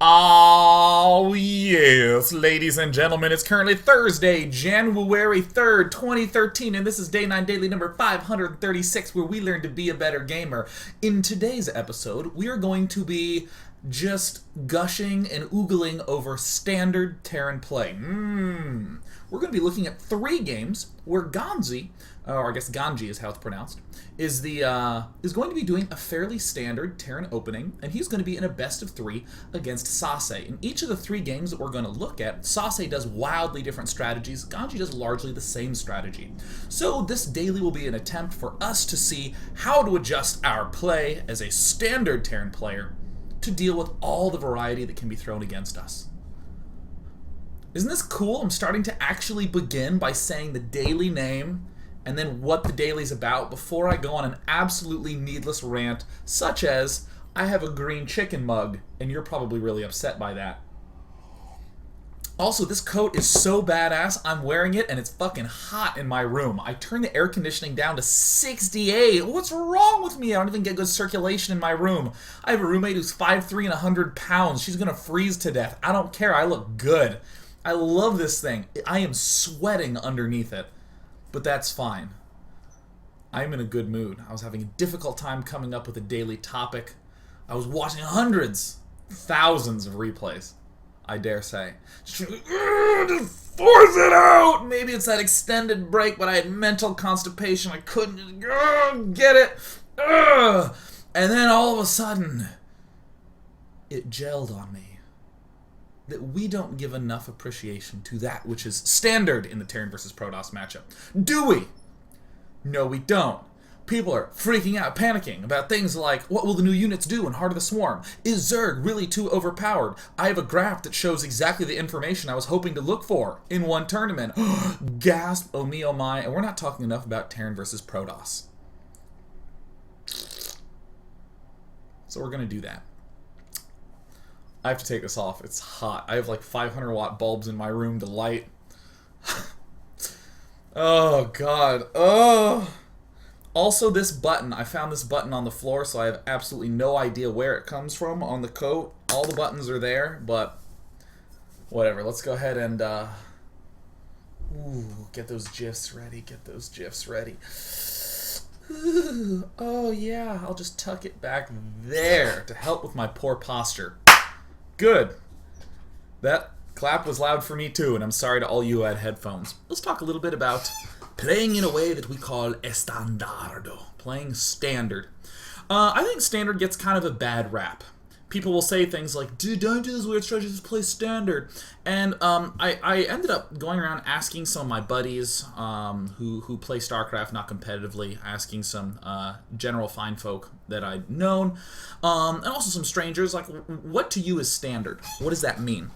Oh, yes, ladies and gentlemen, it's currently Thursday, January 3rd, 2013, and this is Day 9 Daily number 536, where we learn to be a better gamer. In today's episode, we are going to be just gushing and oogling over standard Terran play. We're going to be looking at 3 games where GanZi, or I guess GanZi is how it's pronounced, is going to be doing a fairly standard Terran opening, and he's going to be in a best of 3 against SaSe. In each of the 3 games that we're going to look at, SaSe does wildly different strategies. GanZi does largely the same strategy. So this daily will be an attempt for us to see how to adjust our play as a standard Terran player to deal with all the variety that can be thrown against us. Isn't this cool? I'm starting to actually begin by saying the daily name and then what the daily's about before I go on an absolutely needless rant, such as, I have a green chicken mug, and you're probably really upset by that. Also, this coat is so badass, I'm wearing it, and it's fucking hot in my room. I turned the air conditioning down to 68. What's wrong with me? I don't even get good circulation in my room. I have a roommate who's 5'3" and 100 pounds. She's gonna freeze to death. I don't care. I look good. I love this thing. I am sweating underneath it, but that's fine. I'm in a good mood. I was having a difficult time coming up with a daily topic. I was watching hundreds, thousands of replays, I dare say. Just force it out! Maybe it's that extended break, but I had mental constipation. I couldn't just get it. And then all of a sudden, it gelled on me that we don't give enough appreciation to that which is standard in the Terran versus Protoss matchup. Do we? No, we don't. People are freaking out, panicking about things like, what will the new units do in Heart of the Swarm? Is Zerg really too overpowered? I have a graph that shows exactly the information I was hoping to look for in one tournament. Gasp, oh me, oh my. And we're not talking enough about Terran versus Protoss. So we're going to do that. I have to take this off. It's hot. I have like 500 watt bulbs in my room to light. Oh, God. Oh. Also, this button. I found this button on the floor, so I have absolutely no idea where it comes from on the coat. All the buttons are there, but whatever. Let's go ahead and get those GIFs ready. Get those GIFs ready. Ooh. Oh, yeah. I'll just tuck it back there to help with my poor posture. Good. That clap was loud for me too, and I'm sorry to all you who had headphones. Let's talk a little bit about playing in a way that we call standardo, playing standard. I think standard gets kind of a bad rap. People will say things like, dude, don't do this weird strategy, just play standard. And I ended up going around asking some of my buddies who play StarCraft, not competitively, asking some general fine folk that I'd known, and also some strangers, like, what to you is standard? What does that mean?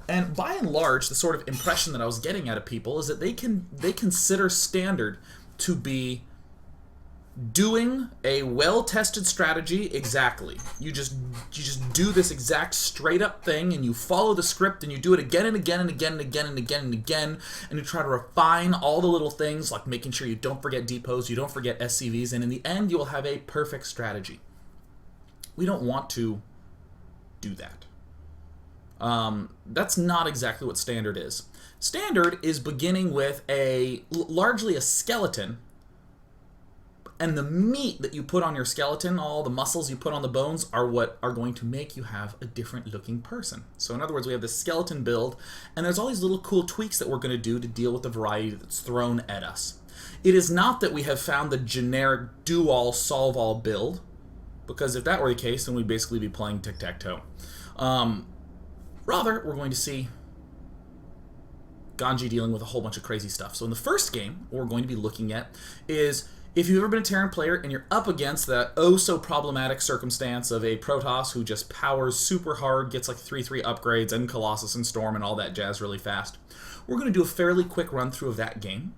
And by and large, the sort of impression that I was getting out of people is that they consider standard to be doing a well-tested strategy exactly. You just do this exact straight-up thing, and you follow the script, and you do it again and again and again and again and again and again, and you try to refine all the little things, like making sure you don't forget depots, you don't forget SCVs, and in the end, you will have a perfect strategy. We don't want to do that. That's not exactly what standard is. Standard is beginning with largely a skeleton, and the meat that you put on your skeleton, all the muscles you put on the bones, are what are going to make you have a different looking person. So in other words, we have this skeleton build, and there's all these little cool tweaks that we're going to do to deal with the variety that's thrown at us. It is not that we have found the generic do-all, solve-all build, because if that were the case, then we'd basically be playing tic-tac-toe. Rather, we're going to see GanZi dealing with a whole bunch of crazy stuff. So in the first game, what we're going to be looking at is, if you've ever been a Terran player and you're up against that oh-so-problematic circumstance of a Protoss who just powers super hard, gets like 3/3 upgrades, and Colossus and Storm and all that jazz really fast, we're going to do a fairly quick run-through of that game.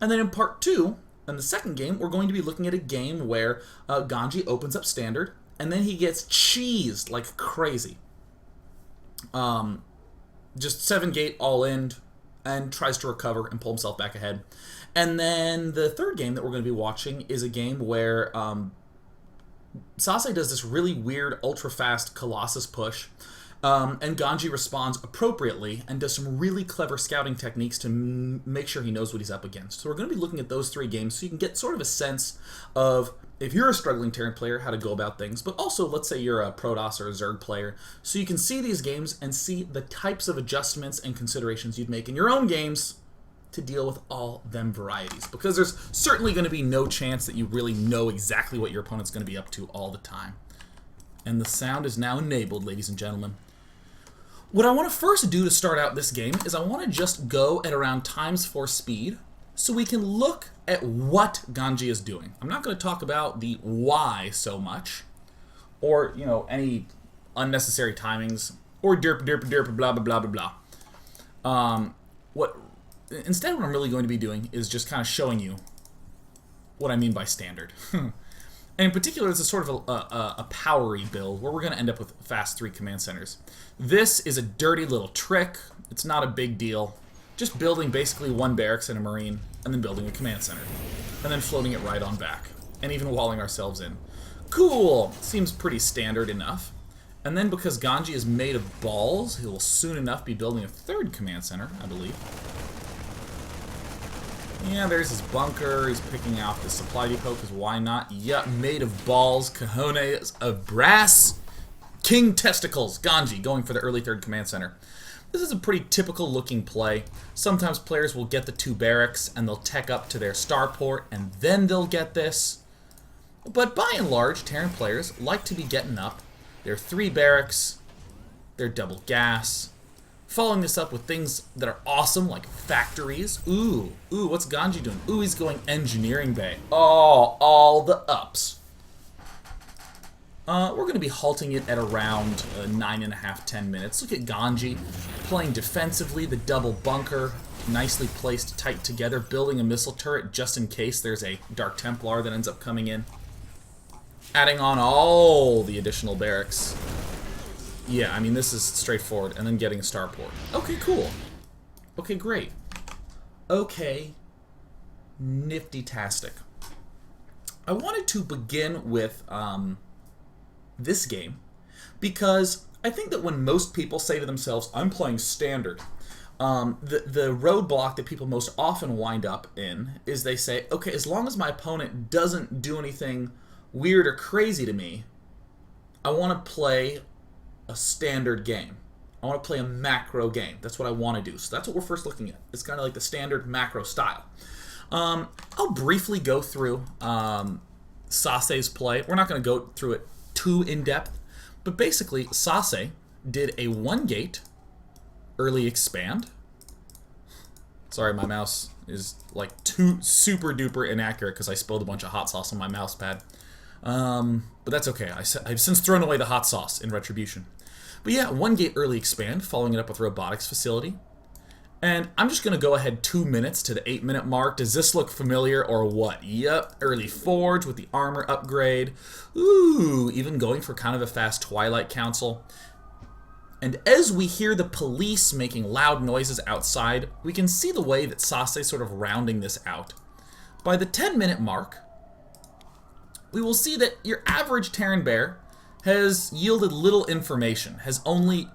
And then in part 2, in the second game, we're going to be looking at a game where GanZi opens up standard, and then he gets cheesed like crazy. Just 7-gate all-in, and tries to recover and pull himself back ahead. And then the third game that we're going to be watching is a game where SaSe does this really weird ultra-fast Colossus push, And GanZi responds appropriately and does some really clever scouting techniques to make sure he knows what he's up against. So we're going to be looking at those 3 games so you can get sort of a sense of, if you're a struggling Terran player, how to go about things, but also, let's say you're a Protoss or a Zerg player, so you can see these games and see the types of adjustments and considerations you'd make in your own games to deal with all them varieties. Because there's certainly going to be no chance that you really know exactly what your opponent's going to be up to all the time. And the sound is now enabled, ladies and gentlemen. What I want to first do to start out this game is I want to just go at around ×4 speed so we can look at what GanZi is doing. I'm not going to talk about the why so much, or, you know, any unnecessary timings, or derp, blah, blah, blah, blah, blah. Instead, what I'm really going to be doing is just kind of showing you what I mean by standard. And in particular, it's a sort of a powery build where we're going to end up with fast 3 command centers. This is a dirty little trick. It's not a big deal. Just building basically 1 barracks and a marine, and then building a command center. And then floating it right on back. And even walling ourselves in. Cool! Seems pretty standard enough. And then because GanZi is made of balls, he will soon enough be building a 3rd command center, I believe. Yeah, there's his bunker. He's picking out the supply depot, because why not? Yup, made of balls, cojones of brass, king testicles. GanZi going for the early 3rd command center. This is a pretty typical looking play. Sometimes players will get the 2 barracks and they'll tech up to their starport and then they'll get this. But by and large, Terran players like to be getting up their 3 barracks, their double gas, following this up with things that are awesome, like factories. Ooh, what's GanZi doing? Ooh, he's going engineering bay. Oh, all the ups. We're going to be halting it at around 9.5, 10 minutes. Look at GanZi playing defensively, the double bunker, nicely placed tight together, building a missile turret just in case there's a Dark Templar that ends up coming in. Adding on all the additional barracks. Yeah, I mean, this is straightforward. And then getting a starport. Okay, cool. Okay, great. Okay, nifty-tastic. I wanted to begin with this game because I think that when most people say to themselves, I'm playing standard, the roadblock that people most often wind up in is they say, okay, as long as my opponent doesn't do anything weird or crazy to me, I want to play a standard game. I want to play a macro game. That's what I want to do. So that's what we're first looking at. It's kind of like the standard macro style. I'll briefly go through SaSe's play. We're not going to go through it too in-depth, but basically SaSe did a 1-gate early expand. Sorry, my mouse is like too super duper inaccurate because I spilled a bunch of hot sauce on my mouse pad. But that's okay. I've since thrown away the hot sauce in retribution. But yeah, 1-gate early expand, following it up with robotics facility. And I'm just going to go ahead 2 minutes to the 8-minute mark. Does this look familiar or what? Yep, early forge with the armor upgrade. Ooh, even going for kind of a fast Twilight Council. And as we hear the police making loud noises outside, we can see the way that SaSe sort of rounding this out. By the 10-minute mark, we will see that your average Terran bear has yielded little information, has only...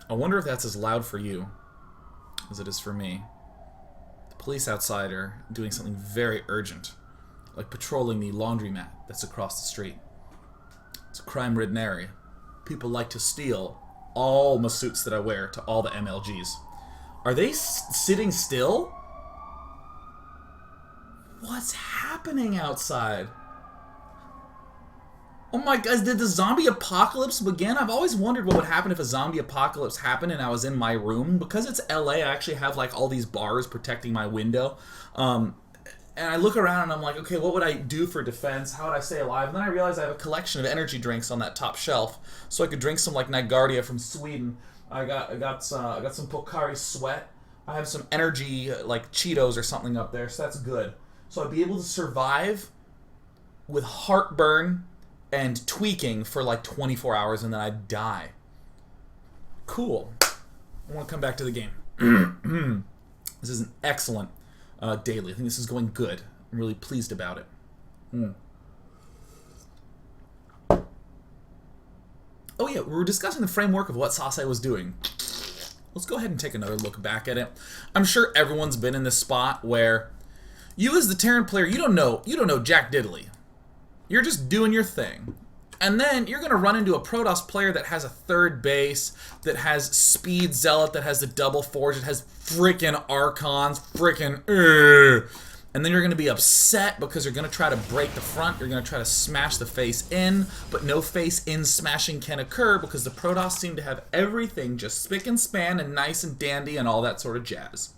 I wonder if that's as loud for you as it is for me. The police outside are doing something very urgent, like patrolling the laundromat that's across the street. It's a crime-ridden area. People like to steal all my suits that I wear to all the MLGs. Are they sitting still? What's happening outside? Oh my god, did the zombie apocalypse begin? I've always wondered what would happen if a zombie apocalypse happened and I was in my room. Because it's LA, I actually have like all these bars protecting my window. And I look around and I'm like, okay, what would I do for defense? How would I stay alive? And then I realize I have a collection of energy drinks on that top shelf. So I could drink some like Nigardia from Sweden. I got some Pocari Sweat. I have some energy like Cheetos or something up there, so that's good. So I'd be able to survive with heartburn and tweaking for like 24 hours, and then I'd die. Cool. I want to come back to the game. This is an excellent daily. I think this is going good. I'm really pleased about it. Oh yeah, we were discussing the framework of what SaSe was doing. Let's go ahead and take another look back at it. I'm sure everyone's been in this spot where you as the Terran player, you don't know jack diddly. You're just doing your thing. And then you're going to run into a Protoss player that has a third base, that has Speed Zealot, that has the double forge, that has frickin' Archons, and then you're going to be upset because you're going to try to break the front, you're going to try to smash the face in, but no face in smashing can occur because the Protoss seem to have everything just spick and span and nice and dandy and all that sort of jazz.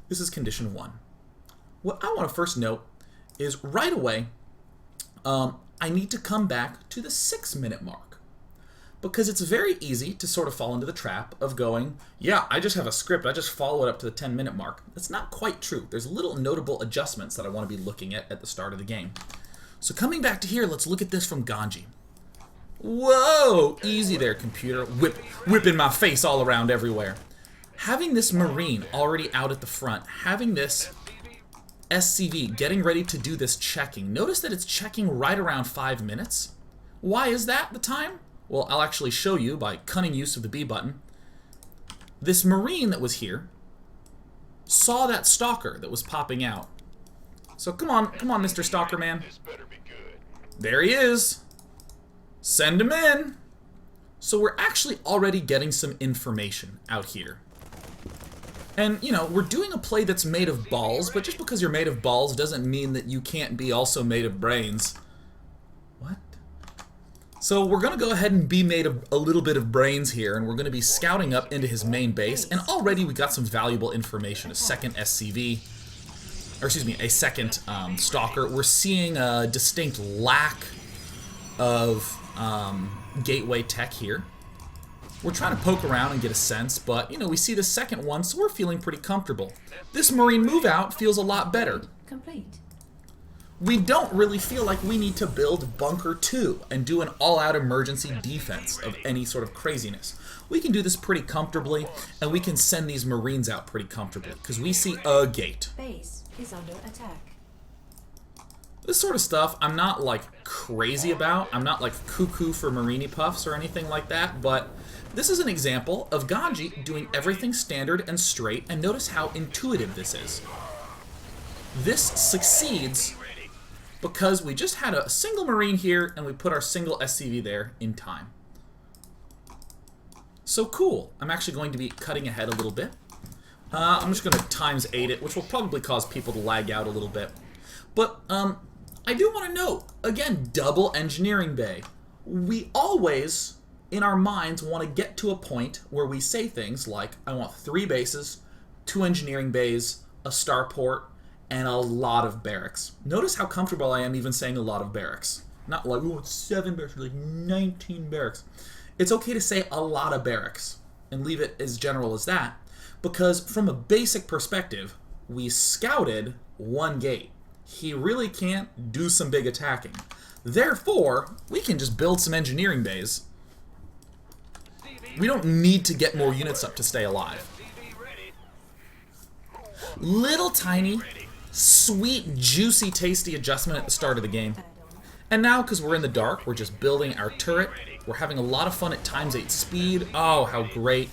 This is condition 1. What I want to first note is right away, I need to come back to the 6-minute mark. Because it's very easy to sort of fall into the trap of going, yeah, I just have a script, I just follow it up to the 10-minute mark. That's not quite true. There's little notable adjustments that I want to be looking at the start of the game. So coming back to here, let's look at this from GanZi. Whoa! Easy there, computer. Whipping my face all around everywhere. Having this Marine already out at the front, having this SCV getting ready to do this checking. Notice that it's checking right around 5 minutes. Why is that the time? Well, I'll actually show you by cunning use of the B button. This Marine that was here saw that Stalker that was popping out. So come on, Mr. Stalker Man. There he is. Send him in. So we're actually already getting some information out here. And, you know, we're doing a play that's made of balls, but just because you're made of balls doesn't mean that you can't be also made of brains. What? So we're going to go ahead and be made of a little bit of brains here, and we're going to be scouting up into his main base, and already we got some valuable information. A second SCV, or excuse me, a second Stalker. We're seeing a distinct lack of gateway tech here. We're trying to poke around and get a sense, but, you know, we see the second one, so we're feeling pretty comfortable. This Marine move out feels a lot better. Complete. We don't really feel like we need to build Bunker 2 and do an all-out emergency defense of any sort of craziness. We can do this pretty comfortably, and we can send these Marines out pretty comfortably, because we see a gate. Base is under attack. This sort of stuff I'm not, like, crazy about. I'm not, like, cuckoo for Marini puffs or anything like that, but this is an example of GanZi doing everything standard and straight, and notice how intuitive this is. This succeeds because we just had a single Marine here, and we put our single SCV there in time. So cool. I'm actually going to be cutting ahead a little bit. I'm just going to times 8 it, which will probably cause people to lag out a little bit. But, I do want to note, again, double engineering bay. We always, in our minds, want to get to a point where we say things like, I want 3 bases, 2 engineering bays, a starport, and a lot of barracks. Notice how comfortable I am even saying a lot of barracks. Not like, oh, it's 7 barracks, like 19 barracks. It's okay to say a lot of barracks and leave it as general as that, because from a basic perspective, we scouted 1 gate. He really can't do some big attacking. Therefore, we can just build some engineering bays. We don't need to get more units up to stay alive. Little tiny, sweet, juicy, tasty adjustment at the start of the game. And now, because we're in the dark, we're just building our turret. We're having a lot of fun at times 8 speed. Oh, how great.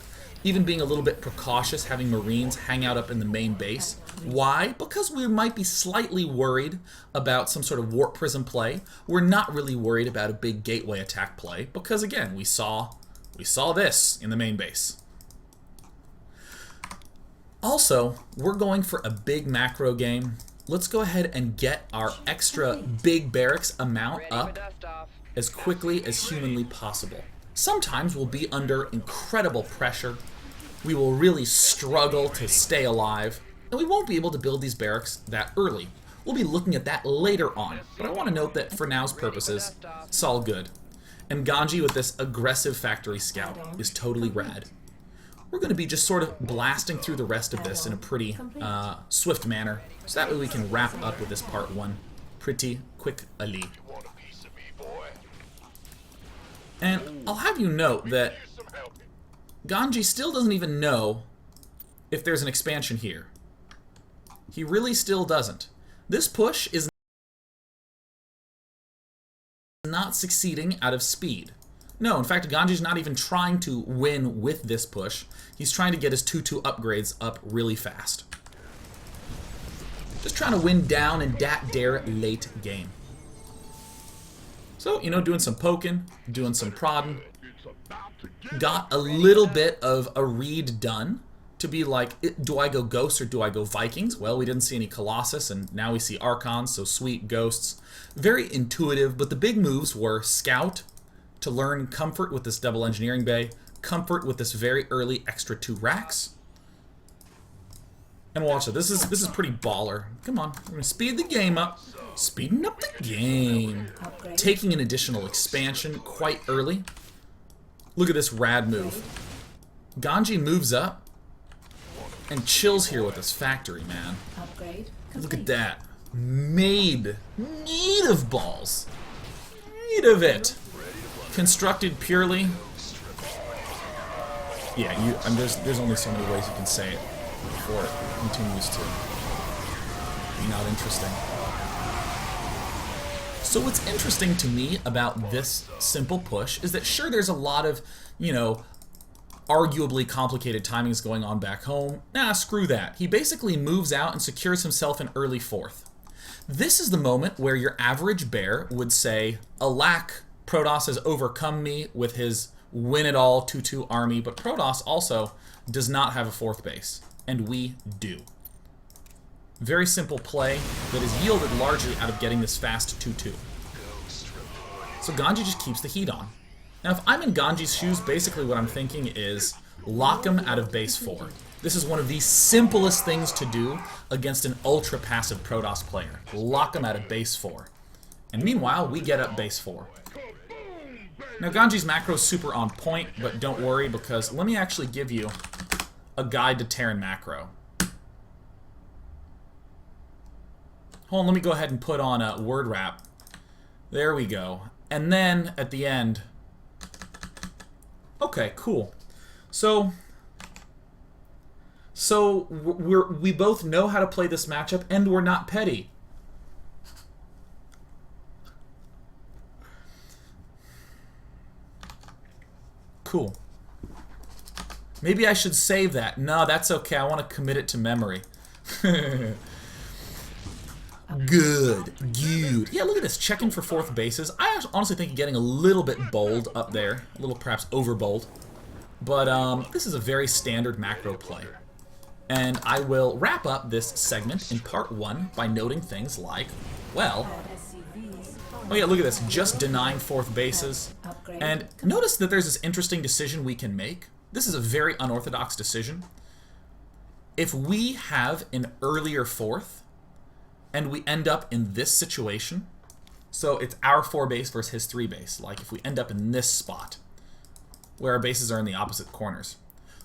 Even being a little bit precautious, having Marines hang out up in the main base. Why? Because we might be slightly worried about some sort of warp prism play. We're not really worried about a big gateway attack play, because again, we saw this in the main base. Also, we're going for a big macro game. Let's go ahead and get our extra big barracks amount up as quickly as humanly possible. Sometimes we'll be under incredible pressure. We will really struggle to stay alive, and we won't be able to build these barracks that early. We'll be looking at that later on, but I want to note that for now's purposes, it's all good. And GanZi with this aggressive factory scout is totally rad. We're going to be just sort of blasting through the rest of this in a pretty swift manner, so that way we can wrap up with this part 1 pretty quickly. And I'll have you note that GanZi still doesn't even know if there's an expansion here. He really still doesn't. This push is not succeeding out of speed. No, in fact, GanZi's not even trying to win with this push. He's trying to get his 2-2 upgrades up really fast. Just trying to win down in that dare late game. So, you know, doing some poking, doing some prodding. Got a little bit of a read done to be like, do I go Ghosts or do I go Vikings? Well, we didn't see any Colossus, and now we see Archons, so sweet Ghosts. Very intuitive, but the big moves were Scout to learn comfort with this double engineering bay, comfort with this very early extra 2 racks. And watch it. This is pretty baller. Come on, we're gonna speed the game up. Speeding up the game. Taking an additional expansion quite early. Look at this rad move. GanZi moves up and chills here with this factory, man. Look at that. Made of balls. Made of it. Constructed purely. Yeah, there's only so many ways you can say it before it continues to be not interesting. So what's interesting to me about this simple push is that sure, there's a lot of, you know, arguably complicated timings going on back home. Nah, screw that. He basically moves out and secures himself an early 4th. This is the moment where your average bear would say, alack, Protoss has overcome me with his win-it-all 2-2 army, but Protoss also does not have a 4th base, and we do. Very simple play that is yielded largely out of getting this fast 2-2. So GanZi just keeps the heat on. Now if I'm in GanZi's shoes, basically what I'm thinking is lock him out of base 4. This is one of the simplest things to do against an ultra-passive Protoss player. Lock him out of base 4. And meanwhile, we get up base 4. Now GanZi's macro is super on point, but don't worry because let me actually give you a guide to Terran macro. Hold on, let me go ahead and put on a word wrap. There we go. And then at the end, okay, cool. So we both know how to play this matchup, and we're not petty. Cool. Maybe I should save that. No, that's okay. I want to commit it to memory. Good. Yeah, look at this. Checking for 4th bases. I honestly think getting a little bit bold up there. A little perhaps over bold. But this is a very standard macro play. And I will wrap up this segment in part 1 by noting things like, well, oh yeah, look at this. Just denying 4th bases. And notice that there's this interesting decision we can make. This is a very unorthodox decision. If we have an earlier 4th, and we end up in this situation, so it's our 4 base versus his 3 base, like if we end up in this spot, where our bases are in the opposite corners,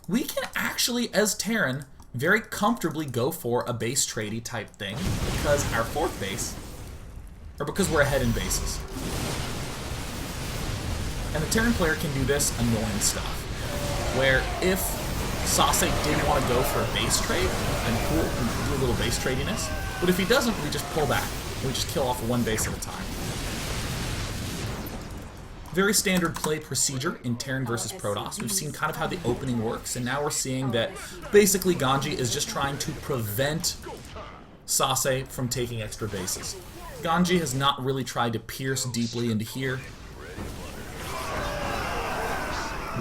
we can actually, as Terran, very comfortably go for a base tradey type thing, because our 4th base, or because we're ahead in bases. And the Terran player can do this annoying stuff, where if SaSe did want to go for a base trade, then cool, we do a little base tradiness. But if he doesn't, we just pull back. We just kill off 1 base at a time. Very standard play procedure in Terran versus Protoss. We've seen kind of how the opening works, and now we're seeing that basically GanZi is just trying to prevent SaSe from taking extra bases. GanZi has not really tried to pierce deeply into here.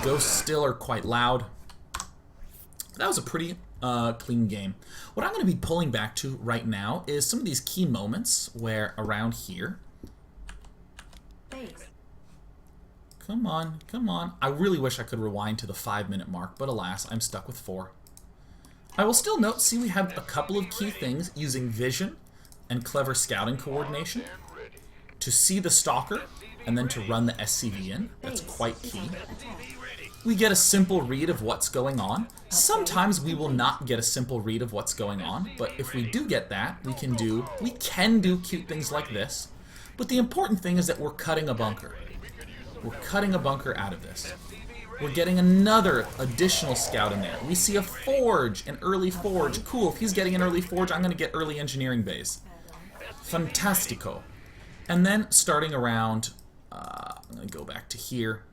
Ghosts still are quite loud. That was a pretty clean game. What I'm going to be pulling back to right now is some of these key moments where around here. Thanks. Come on, come on. I really wish I could rewind to the 5-minute mark, but alas, I'm stuck with 4. I will still note, see we have a couple of key things using vision and clever scouting coordination to see the stalker and then to run the SCV in. That's quite key. We get a simple read of what's going on. Sometimes we will not get a simple read of what's going on, but if we do get that, we can do cute things like this. But the important thing is that we're cutting a bunker. We're cutting a bunker out of this. We're getting another additional scout in there. We see a forge, an early forge. Cool, if he's getting an early forge, I'm going to get early engineering bays. Fantastico. And then starting around I'm going to go back to here.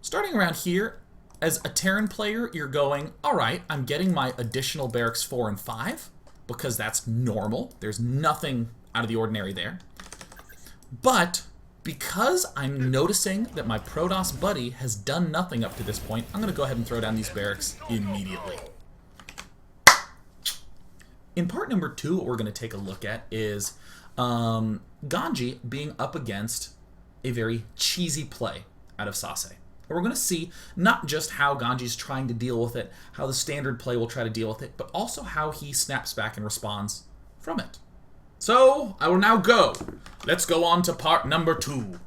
Starting around here, as a Terran player, you're going, all right, I'm getting my additional barracks 4 and 5, because that's normal. There's nothing out of the ordinary there. But because I'm noticing that my Protoss buddy has done nothing up to this point, I'm going to go ahead and throw down these barracks immediately. In part number 2, what we're going to take a look at is GanZi being up against a very cheesy play out of SaSe. And we're going to see not just how GanZi's trying to deal with it, how the standard play will try to deal with it, but also how he snaps back and responds from it. So, I will now go. Let's go on to part number 2.